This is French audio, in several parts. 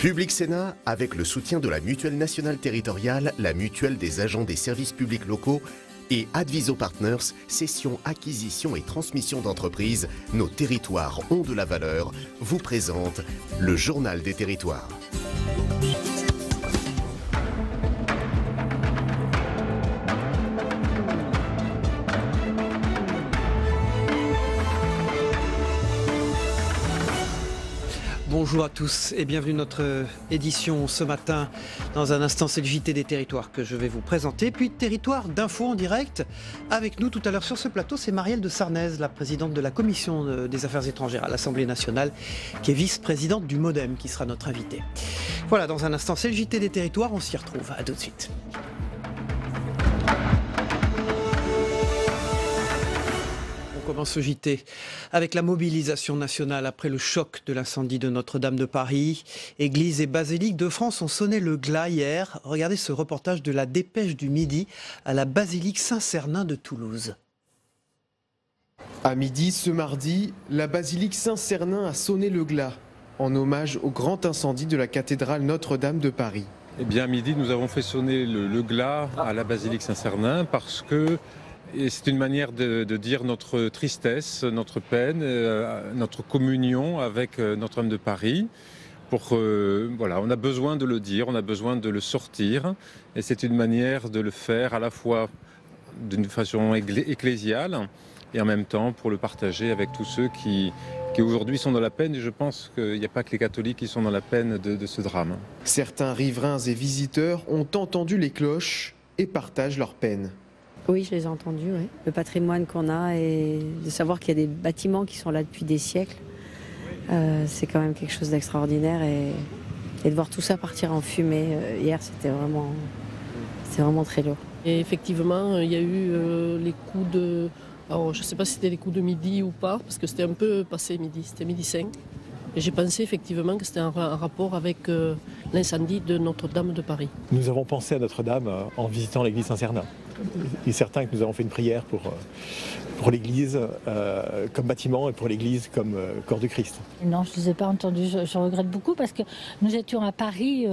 Public Sénat, avec le soutien de la Mutuelle nationale territoriale, la Mutuelle des agents des services publics locaux et Adviso Partners, cession, acquisition et transmission d'entreprises, nos territoires ont de la valeur, vous présente le Journal des territoires. Bonjour à tous et bienvenue à notre édition ce matin. Dans un instant, c'est le JT des territoires que je vais vous présenter. Puis territoire d'info en direct. Avec nous tout à l'heure sur ce plateau, c'est Marielle de Sarnez, la présidente de la Commission des Affaires étrangères à l'Assemblée nationale, qui est vice-présidente du MoDem, qui sera notre invitée. Voilà, dans un instant, c'est le JT des territoires. On s'y retrouve. À tout de suite. On commence ce JT avec la mobilisation nationale après le choc de l'incendie de Notre-Dame de Paris. Églises et basiliques de France ont sonné le glas hier. Regardez ce reportage de la Dépêche du Midi à la basilique Saint-Cernin de Toulouse. À midi ce mardi, la basilique Saint-Cernin a sonné le glas en hommage au grand incendie de la cathédrale Notre-Dame de Paris. Eh bien, à midi, nous avons fait sonner le glas à la basilique Saint-Cernin parce que c'est une manière de dire notre tristesse, notre peine, notre communion avec Notre-Dame de Paris. Voilà, on a besoin de le dire, on a besoin de le sortir. Et c'est une manière de le faire à la fois d'une façon ecclésiale et en même temps pour le partager avec tous ceux qui aujourd'hui sont dans la peine. Et je pense qu'il n'y a pas que les catholiques qui sont dans la peine de ce drame. Certains riverains et visiteurs ont entendu les cloches et partagent leur peine. Oui, je les ai entendus, oui. Le patrimoine qu'on a et de savoir qu'il y a des bâtiments qui sont là depuis des siècles, c'est quand même quelque chose d'extraordinaire. Et de voir tout ça partir en fumée hier, c'était vraiment très lourd. Et effectivement, il y a eu les coups de... Alors, je ne sais pas si c'était les coups de midi ou pas, parce que c'était un peu passé midi, c'était midi 5. Et j'ai pensé effectivement que c'était un rapport avec l'incendie de Notre-Dame de Paris. Nous avons pensé à Notre-Dame en visitant l'église Saint-Cernin. Il est certain que nous avons fait une prière pour l'église comme bâtiment et pour l'église comme corps du Christ. Non, je ne les ai pas entendus. Je regrette beaucoup parce que nous étions à Paris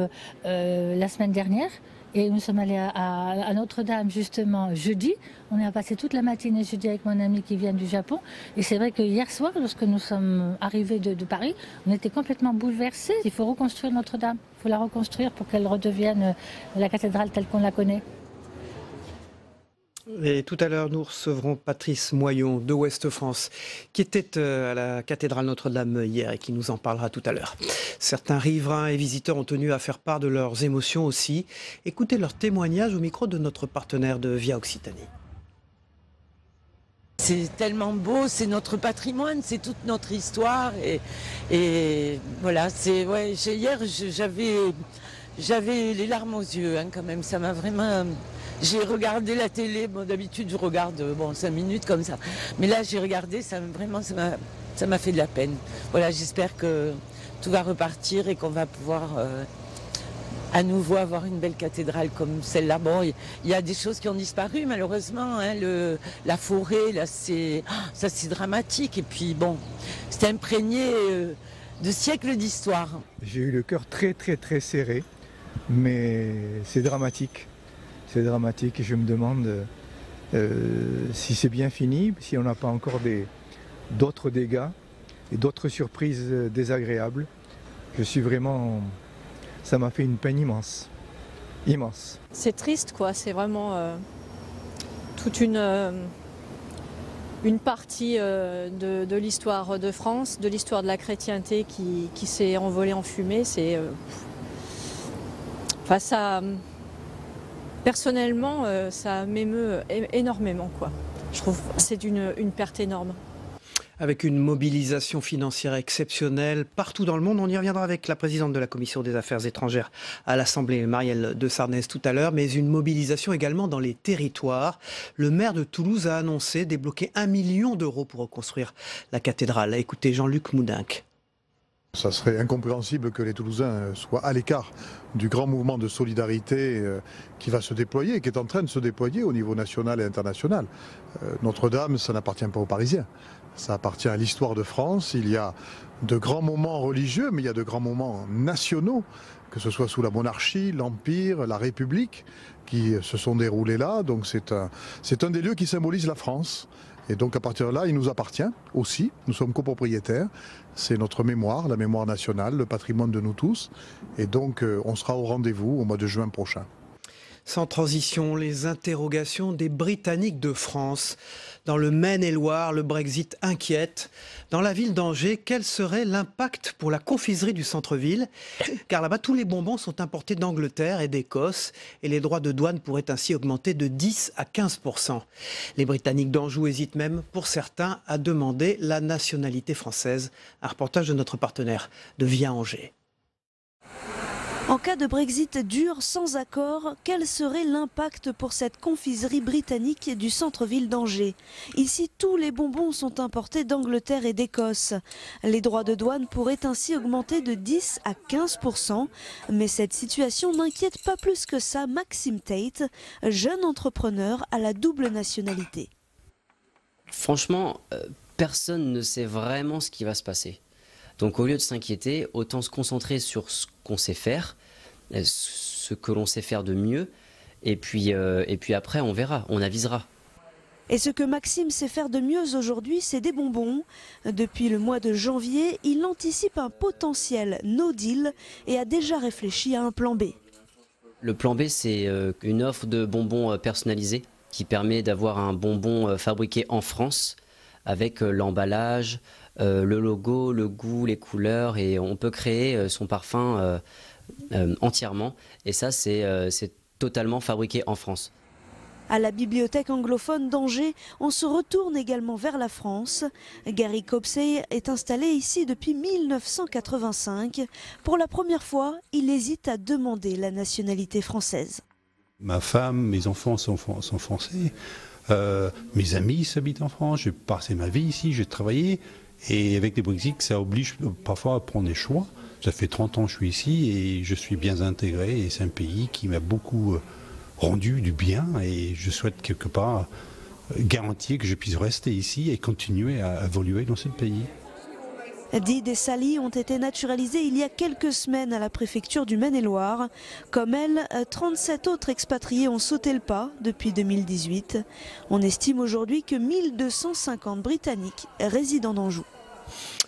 la semaine dernière. Et nous sommes allés à Notre-Dame justement jeudi. On a passé toute la matinée jeudi avec mon ami qui vient du Japon. Et c'est vrai que hier soir, lorsque nous sommes arrivés de Paris, on était complètement bouleversés. Il faut reconstruire Notre-Dame. Il faut la reconstruire pour qu'elle redevienne la cathédrale telle qu'on la connaît. Et tout à l'heure, nous recevrons Patrice Moyon de Ouest France, qui était à la cathédrale Notre-Dame hier et qui nous en parlera tout à l'heure. Certains riverains et visiteurs ont tenu à faire part de leurs émotions aussi. Écoutez leur témoignage au micro de notre partenaire de Via Occitanie. C'est tellement beau, c'est notre patrimoine, c'est toute notre histoire. Et voilà, hier j'avais les larmes aux yeux quand même, ça m'a vraiment... J'ai regardé la télé, bon, d'habitude je regarde 5 minutes comme ça. Mais là j'ai regardé, ça m'a fait de la peine. Voilà, j'espère que tout va repartir et qu'on va pouvoir à nouveau avoir une belle cathédrale comme celle-là. Bon, il y a des choses qui ont disparu malheureusement. La forêt, là c'est dramatique. Et puis bon, c'est imprégné de siècles d'histoire. J'ai eu le cœur très très très serré, mais c'est dramatique. C'est dramatique et je me demande si c'est bien fini, si on n'a pas encore d'autres dégâts et d'autres surprises désagréables. Je suis vraiment... Ça m'a fait une peine immense. Immense. C'est triste quoi, c'est vraiment toute une partie de l'histoire de France, de l'histoire de la chrétienté qui s'est envolée en fumée. Personnellement, ça m'émeut énormément, quoi. Je trouve que c'est une perte énorme. Avec une mobilisation financière exceptionnelle partout dans le monde, on y reviendra avec la présidente de la Commission des Affaires étrangères à l'Assemblée, Marielle de Sarnez, tout à l'heure, mais une mobilisation également dans les territoires. Le maire de Toulouse a annoncé débloquer 1 million d'euros pour reconstruire la cathédrale. Écoutez Jean-Luc Moudenc. Ça serait incompréhensible que les Toulousains soient à l'écart du grand mouvement de solidarité qui va se déployer, qui est en train de se déployer au niveau national et international. Notre-Dame, ça n'appartient pas aux Parisiens. Ça appartient à l'histoire de France. Il y a de grands moments religieux, mais il y a de grands moments nationaux, que ce soit sous la monarchie, l'Empire, la République, qui se sont déroulés là. Donc c'est un des lieux qui symbolise la France. Et donc à partir de là, il nous appartient aussi, nous sommes copropriétaires, c'est notre mémoire, la mémoire nationale, le patrimoine de nous tous. Et donc on sera au rendez-vous au mois de juin prochain. Sans transition, les interrogations des Britanniques de France. Dans le Maine-et-Loire, le Brexit inquiète. Dans la ville d'Angers, quel serait l'impact pour la confiserie du centre-ville? Car là-bas, tous les bonbons sont importés d'Angleterre et d'Écosse et les droits de douane pourraient ainsi augmenter de 10 à 15%. Les Britanniques d'Anjou hésitent même, pour certains, à demander la nationalité française. Un reportage de notre partenaire de Via Angers. En cas de Brexit dur, sans accord, quel serait l'impact pour cette confiserie britannique du centre-ville d'Angers? Ici, tous les bonbons sont importés d'Angleterre et d'Écosse. Les droits de douane pourraient ainsi augmenter de 10 à 15%. Mais cette situation n'inquiète pas plus que ça Maxime Tate, jeune entrepreneur à la double nationalité. Franchement, personne ne sait vraiment ce qui va se passer. Donc au lieu de s'inquiéter, autant se concentrer sur ce qu'on sait faire, ce que l'on sait faire de mieux, et puis après on verra, on avisera. Et ce que Maxime sait faire de mieux aujourd'hui, c'est des bonbons. Depuis le mois de janvier, il anticipe un potentiel no deal et a déjà réfléchi à un plan B. Le plan B, c'est une offre de bonbons personnalisés qui permet d'avoir un bonbon fabriqué en France avec l'emballage, le logo, le goût, les couleurs, et on peut créer son parfum entièrement. Et ça, c'est totalement fabriqué en France. À la bibliothèque anglophone d'Angers, on se retourne également vers la France. Gary Copsey est installé ici depuis 1985. Pour la première fois, il hésite à demander la nationalité française. Ma femme, mes enfants sont français. Mes amis habitent en France. J'ai passé ma vie ici, j'ai travaillé. Et avec les Brexit, ça oblige parfois à prendre des choix. Ça fait 30 ans que je suis ici et je suis bien intégré. Et c'est un pays qui m'a beaucoup rendu du bien. Et je souhaite quelque part garantir que je puisse rester ici et continuer à évoluer dans ce pays. Did et Sally ont été naturalisés il y a quelques semaines à la préfecture du Maine-et-Loire. Comme elle, 37 autres expatriés ont sauté le pas depuis 2018. On estime aujourd'hui que 1250 Britanniques résident en Anjou.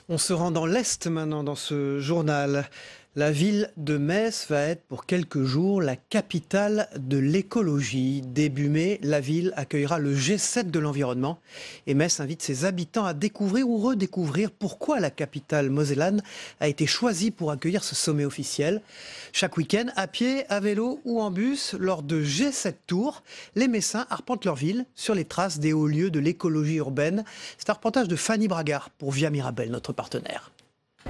On se rend dans l'Est maintenant dans ce journal. La ville de Metz va être pour quelques jours la capitale de l'écologie. Début mai, la ville accueillera le G7 de l'environnement. Et Metz invite ses habitants à découvrir ou redécouvrir pourquoi la capitale mosellane a été choisie pour accueillir ce sommet officiel. Chaque week-end, à pied, à vélo ou en bus, lors de G7 Tours, les Messins arpentent leur ville sur les traces des hauts lieux de l'écologie urbaine. C'est un reportage de Fanny Bragard pour Via Mirabel, notre partenaire.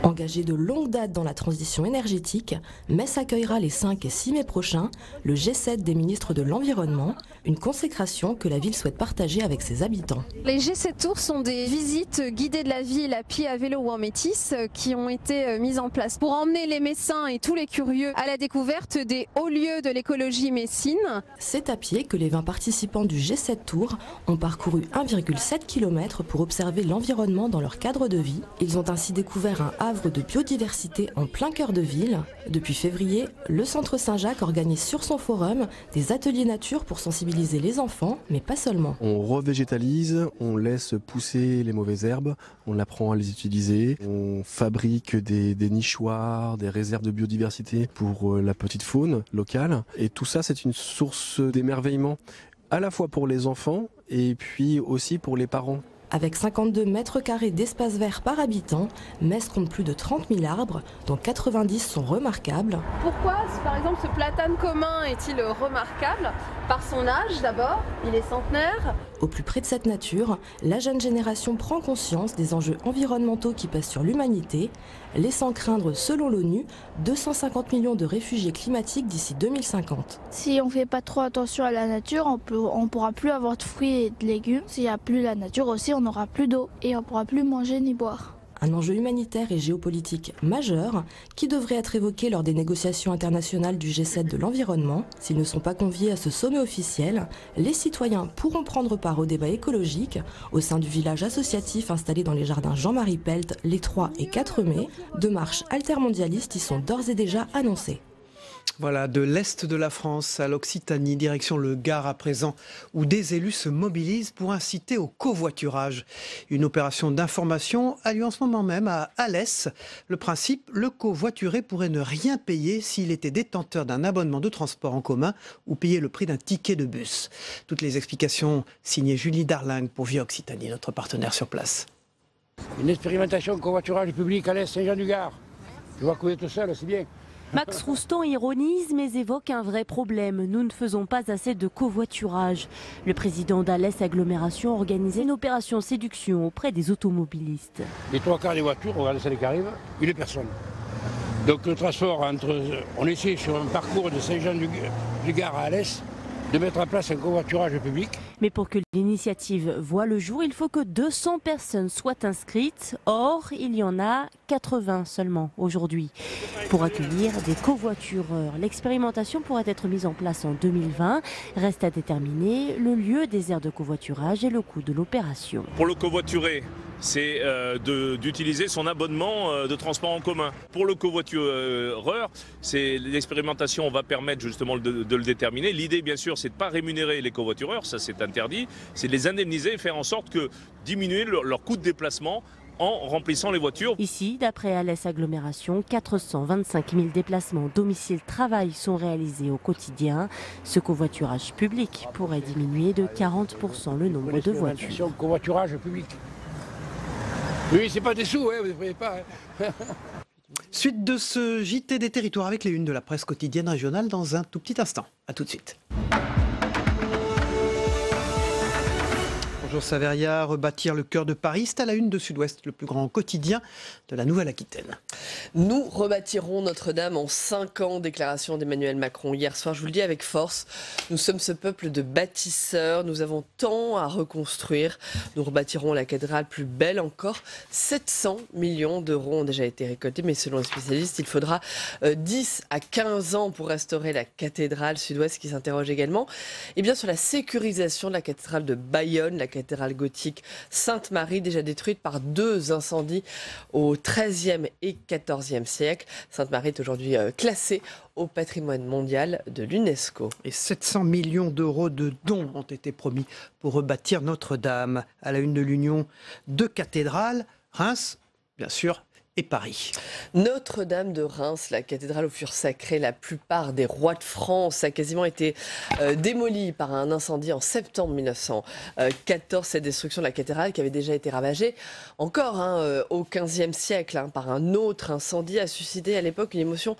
Engagée de longue date dans la transition énergétique, Metz accueillera les 5 et 6 mai prochains le G7 des ministres de l'Environnement, une consécration que la ville souhaite partager avec ses habitants. Les G7 Tours sont des visites guidées de la ville à pied, à vélo ou en métis qui ont été mises en place pour emmener les Messins et tous les curieux à la découverte des hauts lieux de l'écologie messine. C'est à pied que les 20 participants du G7 Tours ont parcouru 1,7 km pour observer l'environnement dans leur cadre de vie. Ils ont ainsi découvert un havre de biodiversité en plein cœur de ville. Depuis février, le Centre Saint-Jacques organise sur son forum des ateliers nature pour sensibiliser les enfants, mais pas seulement. On revégétalise, on laisse pousser les mauvaises herbes, on apprend à les utiliser, on fabrique des nichoirs, des réserves de biodiversité pour la petite faune locale. Et tout ça, c'est une source d'émerveillement, à la fois pour les enfants et puis aussi pour les parents. Avec 52 mètres carrés d'espace vert par habitant, Metz compte plus de 30 000 arbres, dont 90 sont remarquables. Pourquoi, par exemple, ce platane commun est-il remarquable? Par son âge d'abord, il est centenaire. Au plus près de cette nature, la jeune génération prend conscience des enjeux environnementaux qui pèsent sur l'humanité, laissant craindre, selon l'ONU, 250 millions de réfugiés climatiques d'ici 2050. Si on ne fait pas trop attention à la nature, on ne pourra plus avoir de fruits et de légumes. S'il n'y a plus la nature aussi, on n'aura plus d'eau et on ne pourra plus manger ni boire. un enjeu humanitaire et géopolitique majeur qui devrait être évoqué lors des négociations internationales du G7 de l'environnement. S'ils ne sont pas conviés à ce sommet officiel, les citoyens pourront prendre part au débat écologique au sein du village associatif installé dans les jardins Jean-Marie Pelt les 3 et 4 mai. 2 marches altermondialistes y sont d'ores et déjà annoncées. Voilà, de l'Est de la France à l'Occitanie, direction le Gard à présent, où des élus se mobilisent pour inciter au covoiturage. Une opération d'information a lieu en ce moment même à Alès. Le principe, le covoituré pourrait ne rien payer s'il était détenteur d'un abonnement de transport en commun ou payer le prix d'un ticket de bus. Toutes les explications signées Julie Darling pour Via Occitanie, notre partenaire sur place. Une expérimentation de covoiturage public à Alès Saint-Jean-du-Gard. Tu vois que vous êtes tout seul, c'est bien. Max Roustan ironise mais évoque un vrai problème. Nous ne faisons pas assez de covoiturage. Le président d'Alès Agglomération organisait une opération séduction auprès des automobilistes. Les 3/4 des voitures, regardez celles qui arrivent, il n'y a personne. Donc le transport on essaie sur un parcours de Saint-Jean-du-Gard à Alès de mettre en place un covoiturage public. Mais pour que l'initiative voie le jour, il faut que 200 personnes soient inscrites. Or, il y en a 80 seulement aujourd'hui. Pour accueillir des covoitureurs, l'expérimentation pourrait être mise en place en 2020. Reste à déterminer le lieu des aires de covoiturage et le coût de l'opération. Pour le covoituré, c'est d'utiliser son abonnement de transport en commun. Pour le covoitureur, l'expérimentation va permettre justement de le déterminer. L'idée, bien sûr, c'est de ne pas rémunérer les covoitureurs, ça c'est interdit, c'est de les indemniser et faire en sorte que diminuer leur coût de déplacement en remplissant les voitures. Ici, d'après Alès Agglomération, 425 000 déplacements domicile-travail sont réalisés au quotidien. Ce covoiturage public pourrait diminuer de 40% le nombre de voitures. Covoiturage public. Oui, c'est pas des sous, vous ne voyez pas. Suite de ce JT des territoires avec les unes de la presse quotidienne régionale dans un tout petit instant. A tout de suite. Bonjour Saveria, rebâtir le cœur de Paris, c'est à la une de Sud-Ouest, le plus grand quotidien de la Nouvelle-Aquitaine. Nous rebâtirons Notre-Dame en 5 ans, déclaration d'Emmanuel Macron hier soir. Je vous le dis avec force, nous sommes ce peuple de bâtisseurs, nous avons tant à reconstruire. Nous rebâtirons la cathédrale plus belle encore. 700 millions d'euros ont déjà été récoltés, mais selon les spécialistes, il faudra 10 à 15 ans pour restaurer la cathédrale. Sud-Ouest qui s'interroge également sur la sécurisation de la cathédrale de Bayonne, la cathédrale gothique Sainte-Marie, déjà détruite par 2 incendies au XIIIe et XIVe siècle. Sainte-Marie est aujourd'hui classée au patrimoine mondial de l'UNESCO. Et 700 millions d'euros de dons ont été promis pour rebâtir Notre-Dame. À la une de l'Union, 2 cathédrales, Reims, bien sûr, et Paris. Notre-Dame de Reims, la cathédrale aux furs sacrés, la plupart des rois de France, a quasiment été démolie par un incendie en septembre 1914. Cette destruction de la cathédrale qui avait déjà été ravagée encore au XVe siècle par un autre incendie a suscité à l'époque une émotion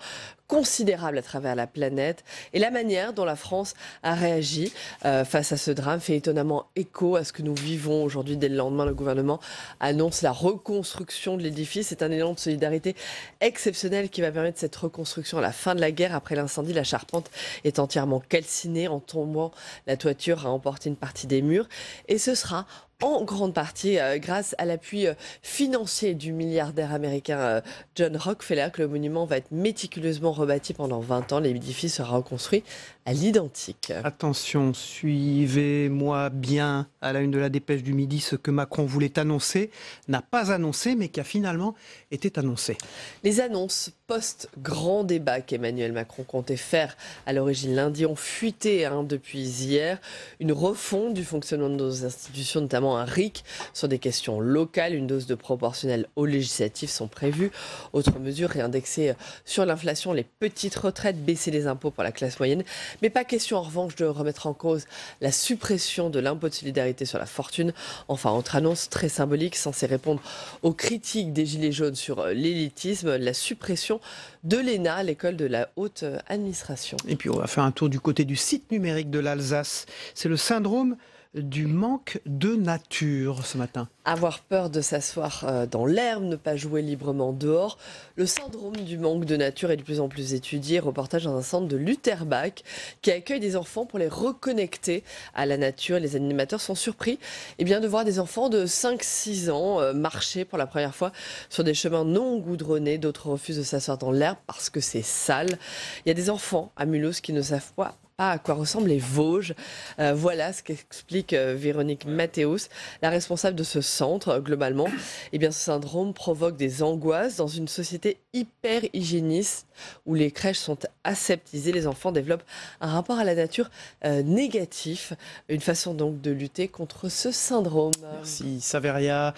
considérable à travers la planète. Et la manière dont la France a réagi face à ce drame fait étonnamment écho à ce que nous vivons aujourd'hui. Dès le lendemain, le gouvernement annonce la reconstruction de l'édifice. C'est un élan de solidarité exceptionnel qui va permettre cette reconstruction à la fin de la guerre. Après l'incendie, la charpente est entièrement calcinée. En tombant, la toiture a emporté une partie des murs. Et ce sera en grande partie grâce à l'appui financier du milliardaire américain John Rockefeller que le monument va être méticuleusement rebâti pendant 20 ans. L'édifice sera reconstruit à l'identique. Attention, suivez-moi bien à la une de la Dépêche du Midi ce que Macron voulait annoncer, n'a pas annoncé mais qui a finalement été annoncé. Les annonces post-grand débat qu'Emmanuel Macron comptait faire à l'origine lundi ont fuité depuis hier. Une refonte du fonctionnement de nos institutions, notamment un RIC sur des questions locales. Une dose de proportionnelle aux législatives sont prévues. Autre mesure, réindexer sur l'inflation les petites retraites, baisser les impôts pour la classe moyenne. Mais pas question en revanche de remettre en cause la suppression de l'impôt de solidarité sur la fortune. Enfin, autre annonce très symbolique censée répondre aux critiques des Gilets jaunes sur l'élitisme, la suppression de l'ENA, l'école de la haute administration. Et puis on va faire un tour du côté du site numérique de l'Alsace. C'est le syndrome du manque de nature ce matin. Avoir peur de s'asseoir dans l'herbe, ne pas jouer librement dehors. Le syndrome du manque de nature est de plus en plus étudié. Reportage dans un centre de Lutterbach qui accueille des enfants pour les reconnecter à la nature. Les animateurs sont surpris de voir des enfants de 5-6 ans marcher pour la première fois sur des chemins non goudronnés. D'autres refusent de s'asseoir dans l'herbe parce que c'est sale. Il y a des enfants à Mulhouse qui ne savent pas à quoi ressemblent les Vosges. Voilà ce qu'explique Véronique Mathéus, la responsable de ce centre. Globalement, ce syndrome provoque des angoisses dans une société hyper hygiéniste où les crèches sont aseptisées. Les enfants développent un rapport à la nature négatif. Une façon donc de lutter contre ce syndrome. Merci Saveria.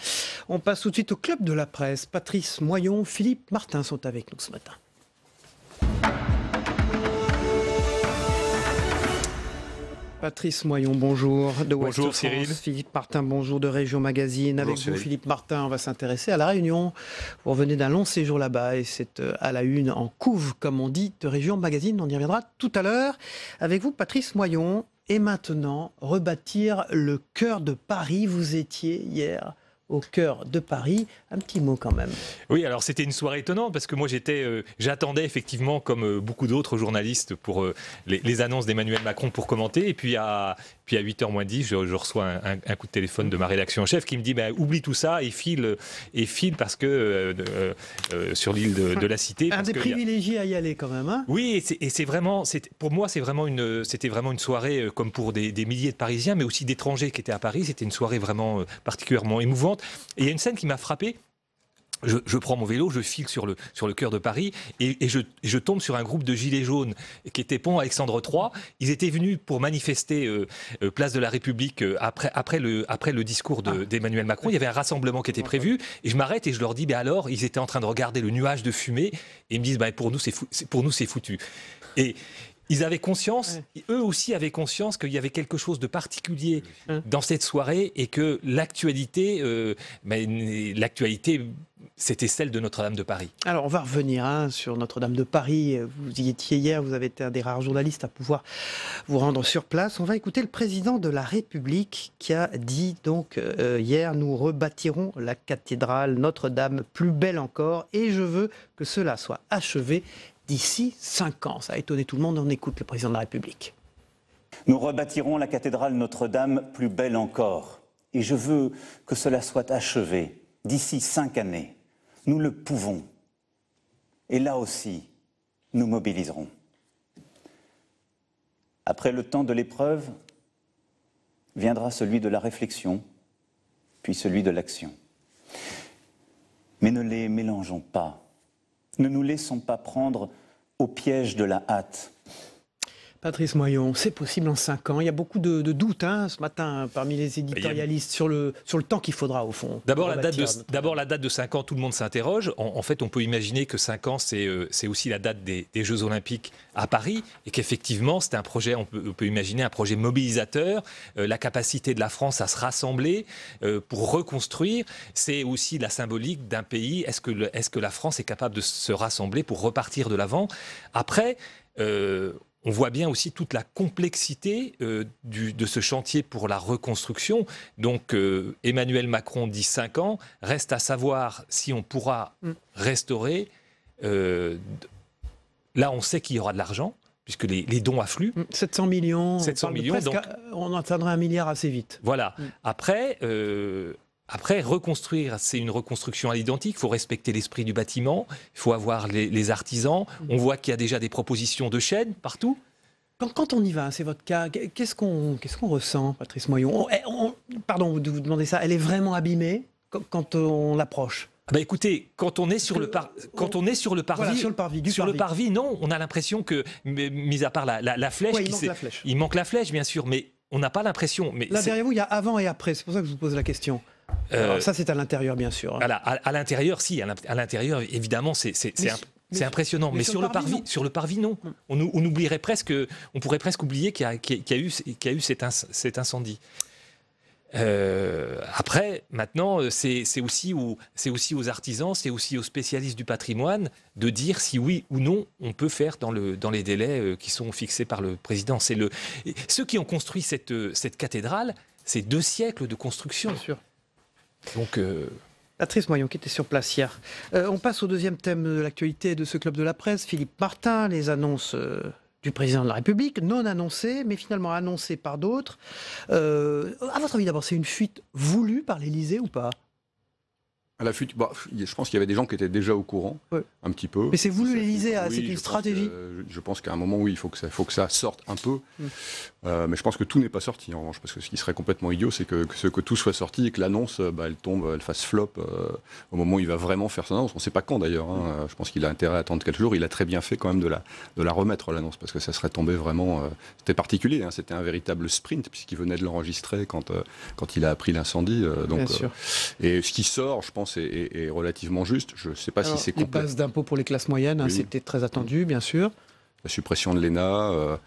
On passe tout de suite au club de la presse. Patrice Moyon, Philippe Martin sont avec nous ce matin. Patrice Moyon, bonjour. De bonjour Ouest Cyril. France. Philippe Martin, bonjour de Région Magazine. Avec bonjour, vous, Philippe Martin, on va s'intéresser à La Réunion. Vous revenez d'un long séjour là-bas et c'est à la une en couve, comme on dit, de Région Magazine. On y reviendra tout à l'heure. Avec vous, Patrice Moyon. Et maintenant, rebâtir le cœur de Paris. Vous étiez hier au cœur de Paris. Un petit mot quand même. Oui, alors c'était une soirée étonnante parce que moi j'attendais effectivement comme beaucoup d'autres journalistes pour les annonces d'Emmanuel Macron pour commenter. Et puis à 8h moins 10, je reçois un coup de téléphone de ma rédaction en chef qui me dit oublie tout ça et file parce que sur l'île de la Cité. Un des privilégiés à y aller quand même. Hein, oui, et c'est vraiment, pour moi c'était vraiment une soirée comme pour des milliers de Parisiens, mais aussi d'étrangers qui étaient à Paris. C'était une soirée vraiment particulièrement émouvante. Et il y a une scène qui m'a frappé. Je prends mon vélo, je file sur le cœur de Paris et je tombe sur un groupe de gilets jaunes qui était pont Alexandre III. Ils étaient venus pour manifester place de la République après le discours d'Emmanuel Macron. Il y avait un rassemblement qui était prévu et je m'arrête et je leur dis alors, ils étaient en train de regarder le nuage de fumée et ils me disent pour nous c'est foutu. Et ils avaient conscience, eux aussi avaient conscience qu'il y avait quelque chose de particulier dans cette soirée et que l'actualité, c'était celle de Notre-Dame de Paris. Alors, on va revenir sur Notre-Dame de Paris. Vous y étiez hier, vous avez été un des rares journalistes à pouvoir vous rendre sur place. On va écouter le président de la République qui a dit donc hier, nous rebâtirons la cathédrale Notre-Dame plus belle encore et je veux que cela soit achevé d'ici 5 ans. Ça a étonné tout le monde. On écoute le président de la République. Nous rebâtirons la cathédrale Notre-Dame plus belle encore. Et je veux que cela soit achevé d'ici 5 années. Nous le pouvons. Et là aussi, nous mobiliserons. Après le temps de l'épreuve, viendra celui de la réflexion, puis celui de l'action. Mais ne les mélangeons pas. Ne nous laissons pas prendre au piège de la hâte. Patrice Moyon, c'est possible en 5 ans. Il y a beaucoup de doutes ce matin parmi les éditorialistes sur le temps qu'il faudra au fond. D'abord la date de 5 ans, tout le monde s'interroge. En fait, on peut imaginer que 5 ans, c'est aussi la date des Jeux Olympiques à Paris et qu'effectivement, c'est un projet, on peut imaginer un projet mobilisateur. La capacité de la France à se rassembler pour reconstruire, c'est aussi la symbolique d'un pays. Est-ce que la France est capable de se rassembler pour repartir de l'avant ? Après, on voit bien aussi toute la complexité de ce chantier pour la reconstruction. Donc Emmanuel Macron dit 5 ans. Reste à savoir si on pourra restaurer. Là, on sait qu'il y aura de l'argent, puisque les dons affluent. 700 millions. 700 millions. Donc, on atteindra 1 milliard assez vite. Voilà. Après, reconstruire, c'est une reconstruction à l'identique. Il faut respecter l'esprit du bâtiment. Il faut avoir les artisans. On voit qu'il y a déjà des propositions de chaînes partout. Quand on y va, c'est votre cas, qu'est-ce qu'on ressent, Patrice Moyon ? Pardon de vous demander ça. Elle est vraiment abîmée quand on l'approche ? Écoutez, quand on est sur le parvis, voilà, sur le parvis, non, on a l'impression que, mis à part la flèche, il manque la flèche, bien sûr, mais on n'a pas l'impression. Là derrière vous, il y a avant et après. C'est pour ça que je vous pose la question. Alors, ça, c'est à l'intérieur, bien sûr. À l'intérieur, si. À l'intérieur, évidemment, c'est impressionnant. Mais sur le parvis, non. On oublierait presque. On pourrait presque oublier qu'il y a eu cet incendie. Après, maintenant, c'est aussi aux artisans, c'est aussi aux spécialistes du patrimoine de dire si oui ou non on peut faire dans les délais qui sont fixés par le président. Ceux qui ont construit cette cathédrale C'est 2 siècles de construction. Bien sûr. Donc... Patrice Moyon qui était sur place hier. On passe au deuxième thème de l'actualité de ce club de la presse. Philippe Martin, les annonces du président de la République, non annoncées, mais finalement annoncées par d'autres. À votre avis d'abord, c'est une fuite voulue par l'Élysée ou pas ? À la fuite, je pense qu'il y avait des gens qui étaient déjà au courant, un petit peu. Mais c'est voulu l'Élysée, c'est une stratégie. Je pense qu'à un moment, oui, il faut que ça sorte un peu. Mais je pense que tout n'est pas sorti, en revanche, parce que ce qui serait complètement idiot, c'est que tout soit sorti et que l'annonce, elle tombe, elle fasse flop au moment où il va vraiment faire son annonce. On ne sait pas quand d'ailleurs. Je pense qu'il a intérêt à attendre quelques jours. Il a très bien fait quand même de la remettre, l'annonce, parce que ça serait tombé vraiment... c'était particulier, c'était un véritable sprint, puisqu'il venait de l'enregistrer quand il a appris l'incendie. Bien sûr. Et ce qui sort, je pense, est relativement juste. Je ne sais pas si c'est complet. Les bases d'impôts pour les classes moyennes, c'était très attendu, bien sûr. La suppression de l'ENA.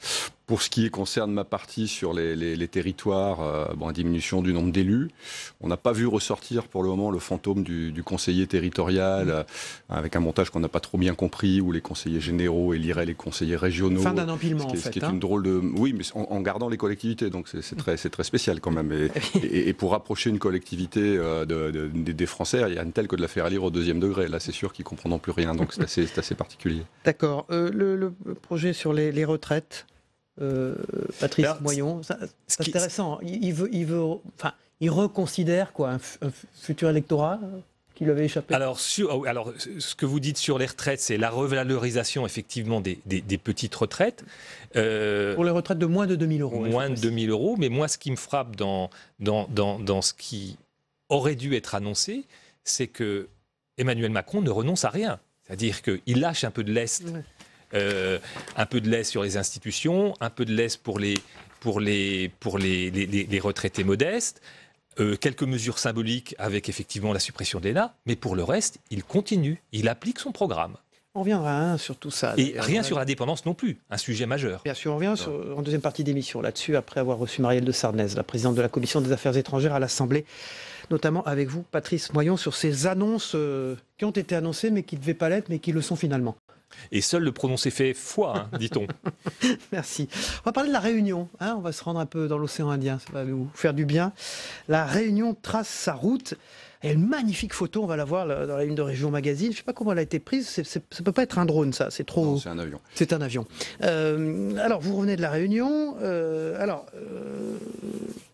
Pour ce qui concerne ma partie sur les territoires, diminution du nombre d'élus. On n'a pas vu ressortir pour le moment le fantôme du conseiller territorial, avec un montage qu'on n'a pas trop bien compris, où les conseillers généraux éliraient les conseillers régionaux. Fin d'un empilement, ce qui est une drôle de... Oui, mais en gardant les collectivités, donc c'est très spécial quand même. Et pour rapprocher une collectivité des Français, il y a une telle que de la faire élire au 2e degré. Là, c'est sûr qu'ils ne comprendront plus rien, donc c'est assez particulier. D'accord. Le projet sur les retraites, Patrice Moyon, c'est intéressant. Il reconsidère quoi, un futur électorat qui lui avait échappé. Alors, ce que vous dites sur les retraites, c'est la revalorisation effectivement des petites retraites. Pour les retraites de moins de 2 000 €. Moins de 2 000 €. Mais moi, ce qui me frappe dans ce qui aurait dû être annoncé, c'est que Emmanuel Macron ne renonce à rien. C'est-à-dire qu'il lâche un peu de lest. Un peu de lest sur les institutions, un peu de lest pour les retraités modestes, quelques mesures symboliques avec effectivement la suppression de l'ENA, mais pour le reste, il continue, il applique son programme. On reviendra sur tout ça. Et rien sur la dépendance non plus, un sujet majeur. Bien sûr, on revient en deuxième partie d'émission là-dessus, après avoir reçu Marielle de Sarnez, la présidente de la Commission des Affaires étrangères à l'Assemblée, notamment avec vous, Patrice Moyon, sur ces annonces qui ont été annoncées, mais qui ne devaient pas l'être, mais qui le sont finalement. Et seul le prononcé fait foi, dit-on. Merci. On va parler de la Réunion. On va se rendre un peu dans l'océan Indien. Ça va nous faire du bien. La Réunion trace sa route. Et une magnifique photo, on va la voir dans la une de Région Magazine. Je ne sais pas comment elle a été prise. Ça ne peut pas être un drone, ça. C'est trop. Non, c'est un avion. C'est un avion. Alors, vous revenez de la Réunion.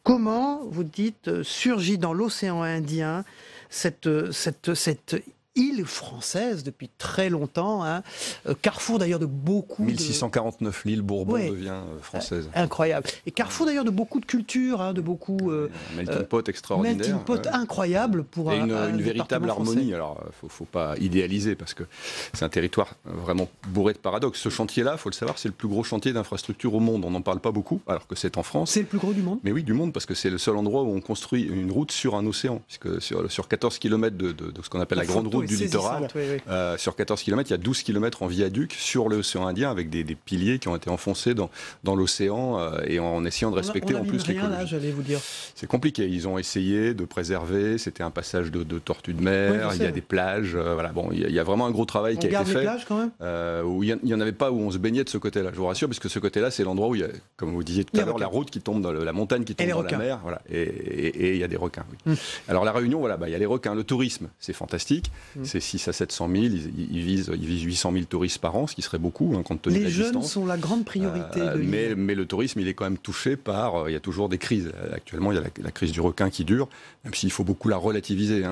Comment, vous dites, surgit dans l'océan Indien cette île française depuis très longtemps, carrefour d'ailleurs de beaucoup 1649, l'île Bourbon devient française. Incroyable. Et carrefour d'ailleurs de beaucoup de cultures, de beaucoup... melting pot extraordinaire. Melting pot incroyable pour une véritable harmonie. Français. Alors, faut pas idéaliser parce que c'est un territoire vraiment bourré de paradoxes. Ce chantier-là, il faut le savoir, c'est le plus gros chantier d'infrastructure au monde. On n'en parle pas beaucoup, alors que c'est en France. C'est le plus gros du monde ? Mais oui, du monde, parce que c'est le seul endroit où on construit une route sur un océan. Puisque sur 14 km de ce qu'on appelle la grande route du littoral. Sur 14 km, il y a 12 km en viaduc sur l'océan Indien avec des piliers qui ont été enfoncés dans l'océan et en essayant de respecter en plus l'écologie. Là, j'allais vous dire. C'est compliqué. Ils ont essayé de préserver. C'était un passage de tortues de mer. Il y a des plages. Il y a vraiment un gros travail qui a été fait. Les plages quand même. Où il n'y en avait pas où on se baignait de ce côté-là. Je vous rassure, parce que ce côté-là, c'est l'endroit où il y a, comme vous disiez tout à l'heure, la route qui tombe dans la montagne qui tombe dans la mer. Voilà. Et il y a des requins. Oui. Alors la Réunion, il y a les requins. Le tourisme, c'est fantastique. C'est 600 à 700 000. Ils visent 800 000 touristes par an, ce qui serait beaucoup, compte tenu de la distance. Les jeunes sont la grande priorité de l'île. Mais le tourisme, il est quand même touché par... il y a toujours des crises. Actuellement, il y a la crise du requin qui dure, même s'il faut beaucoup la relativiser.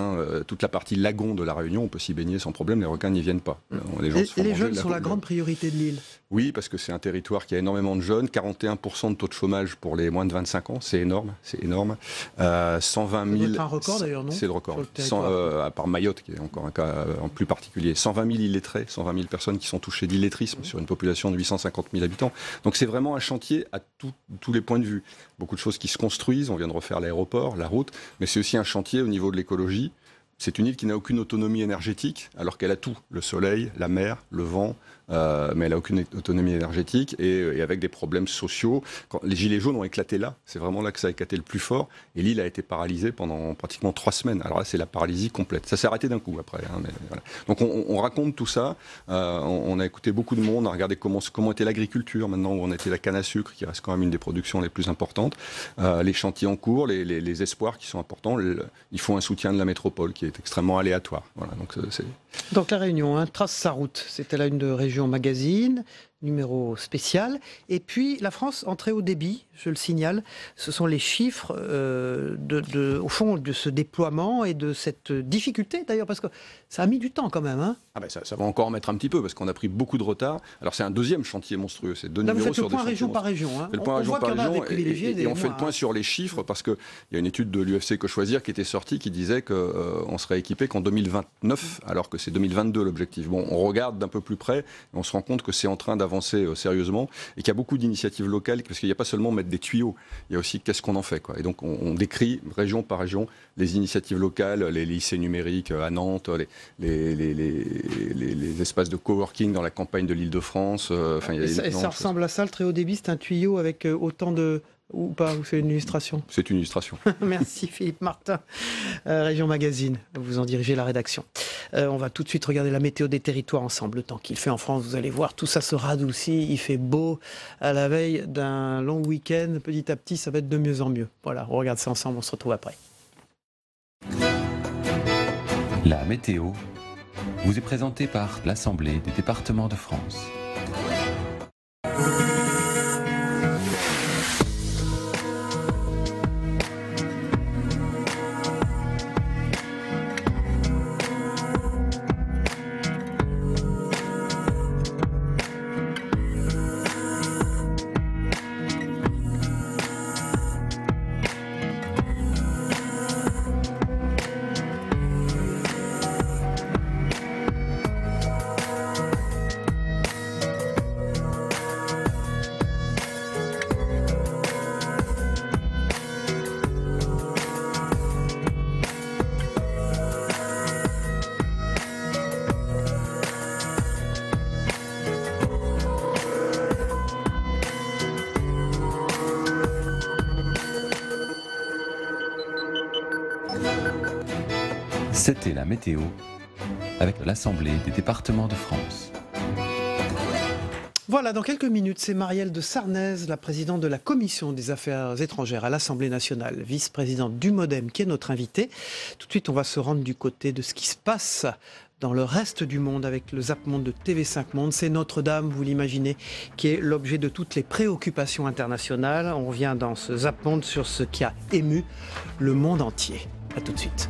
Toute la partie lagon de la Réunion, on peut s'y baigner sans problème, les requins n'y viennent pas. Les jeunes sont la grande priorité de l'île. Oui, parce que c'est un territoire qui a énormément de jeunes, 41% de taux de chômage pour les moins de 25 ans, c'est énorme. 120 000... C'est un record d'ailleurs, non ? C'est le record. À part Mayotte, qui est encore un cas en plus particulier. 120 000 illettrés, 120 000 personnes qui sont touchées d'illettrisme sur une population de 850 000 habitants. Donc c'est vraiment un chantier à tous les points de vue. Beaucoup de choses qui se construisent, on vient de refaire l'aéroport, la route, mais c'est aussi un chantier au niveau de l'écologie. C'est une île qui n'a aucune autonomie énergétique, alors qu'elle a tout. Le soleil, la mer, le vent, mais elle n'a aucune autonomie énergétique et avec des problèmes sociaux. Quand les gilets jaunes ont éclaté là, c'est vraiment là que ça a éclaté le plus fort, et l'île a été paralysée pendant pratiquement 3 semaines. Alors là, c'est la paralysie complète. Ça s'est arrêté d'un coup après. Mais voilà. Donc on raconte tout ça, on a écouté beaucoup de monde, on a regardé comment était l'agriculture maintenant, où on était la canne à sucre, qui reste quand même une des productions les plus importantes, les chantiers en cours, les espoirs qui sont importants. Il faut un soutien de la métropole qui est extrêmement aléatoire. Voilà, donc la Réunion trace sa route. C'était la une de Région Magazine, numéro spécial. Et puis la France en très haut débit, je le signale. Ce sont les chiffres au fond de ce déploiement et de cette difficulté d'ailleurs, parce que ça a mis du temps quand même. Hein. Ça va encore mettre un petit peu parce qu'on a pris beaucoup de retard. Alors c'est un deuxième chantier monstrueux, c'est 2 numéros sur des chantiers. Vous faites le point région par région. Hein. On fait le point région par région et on fait le point sur les chiffres parce qu'il y a une étude de l'UFC Que Choisir qui était sortie qui disait qu'on serait équipé qu'en 2029 alors que c'est 2022 l'objectif. Bon, on regarde d'un peu plus près et on se rend compte que c'est en train d'avancer sérieusement et qu'il y a beaucoup d'initiatives locales parce qu'il n'y a pas seulement mettre des tuyaux, il y a aussi qu'est-ce qu'on en fait. Et donc on décrit région par région les initiatives locales, les lycées numériques à Nantes, les espaces de coworking dans la campagne de l'Île-de-France. Ça ressemble à ça, le très haut débit, c'est un tuyau avec autant de... Ou pas, ou c'est une illustration? C'est une illustration. Merci Philippe Martin. Région Magazine, vous en dirigez la rédaction. On va tout de suite regarder la météo des territoires ensemble. Le temps qu'il fait en France, vous allez voir, tout ça se radoucit, il fait beau à la veille d'un long week-end. Petit à petit, ça va être de mieux en mieux. Voilà, on regarde ça ensemble, on se retrouve après. La météo vous est présentée par l'Assemblée des départements de France. C'était la météo avec l'Assemblée des départements de France. Voilà, dans quelques minutes, c'est Marielle de Sarnez, la présidente de la Commission des Affaires étrangères à l'Assemblée nationale, vice-présidente du MoDem, qui est notre invitée. Tout de suite, on va se rendre du côté de ce qui se passe dans le reste du monde avec le Zap Monde de TV5 Monde. C'est Notre-Dame, vous l'imaginez, qui est l'objet de toutes les préoccupations internationales. On revient dans ce Zap Monde sur ce qui a ému le monde entier. A tout de suite.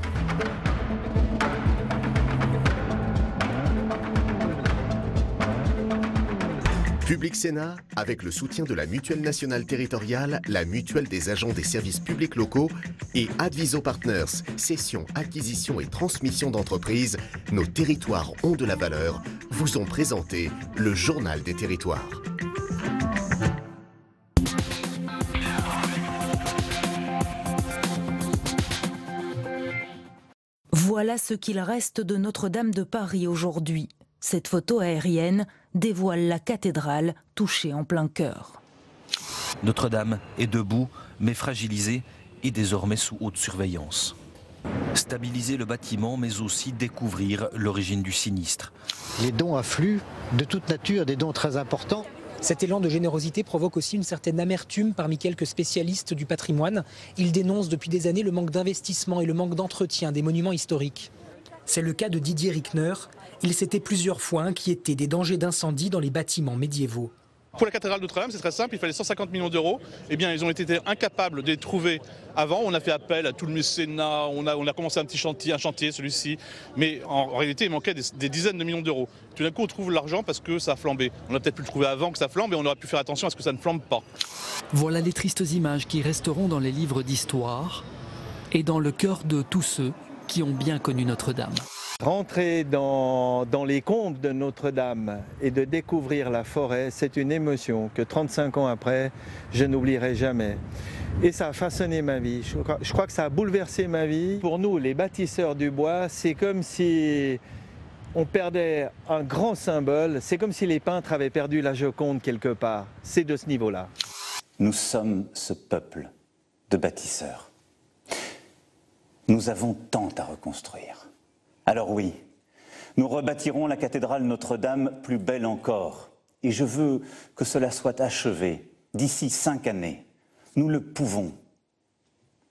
Public Sénat, avec le soutien de la Mutuelle nationale territoriale, la Mutuelle des agents des services publics locaux et Adviso Partners, cession, acquisition et transmission d'entreprises, nos territoires ont de la valeur, vous ont présenté le Journal des territoires. Voilà ce qu'il reste de Notre-Dame de Paris aujourd'hui. Cette photo aérienne dévoile la cathédrale touchée en plein cœur. Notre-Dame est debout, mais fragilisée et désormais sous haute surveillance. Stabiliser le bâtiment, mais aussi découvrir l'origine du sinistre. Les dons affluent de toute nature, des dons très importants. Cet élan de générosité provoque aussi une certaine amertume parmi quelques spécialistes du patrimoine. Ils dénoncent depuis des années le manque d'investissement et le manque d'entretien des monuments historiques. C'est le cas de Didier Rickner. Il s'était plusieurs fois inquiété des dangers d'incendie dans les bâtiments médiévaux. Pour la cathédrale Notre-Dame, c'est très simple, il fallait 150 millions d'euros. Eh bien, ils ont été incapables de les trouver avant. On a fait appel à tout le mécénat, on a commencé un chantier, celui-ci. Mais en réalité, il manquait des dizaines de millions d'euros. Tout d'un coup, on trouve l'argent parce que ça a flambé. On a peut-être pu le trouver avant que ça flambe et on aurait pu faire attention à ce que ça ne flambe pas. Voilà les tristes images qui resteront dans les livres d'histoire et dans le cœur de tous ceux qui ont bien connu Notre-Dame. Rentrer dans les contes de Notre-Dame et de découvrir la forêt, c'est une émotion que 35 ans après, je n'oublierai jamais. Et ça a façonné ma vie. Je crois que ça a bouleversé ma vie. Pour nous, les bâtisseurs du bois, c'est comme si on perdait un grand symbole. C'est comme si les peintres avaient perdu la Joconde quelque part. C'est de ce niveau-là. Nous sommes ce peuple de bâtisseurs. Nous avons tant à reconstruire. Alors oui, nous rebâtirons la cathédrale Notre-Dame plus belle encore. Et je veux que cela soit achevé d'ici 5 années. Nous le pouvons.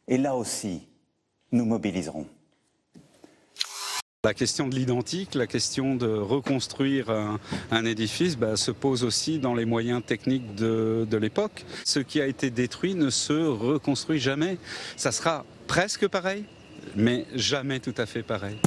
Et là aussi, nous mobiliserons. La question de l'identique, la question de reconstruire un édifice se pose aussi dans les moyens techniques de l'époque. Ce qui a été détruit ne se reconstruit jamais. Ça sera presque pareil, mais jamais tout à fait pareil.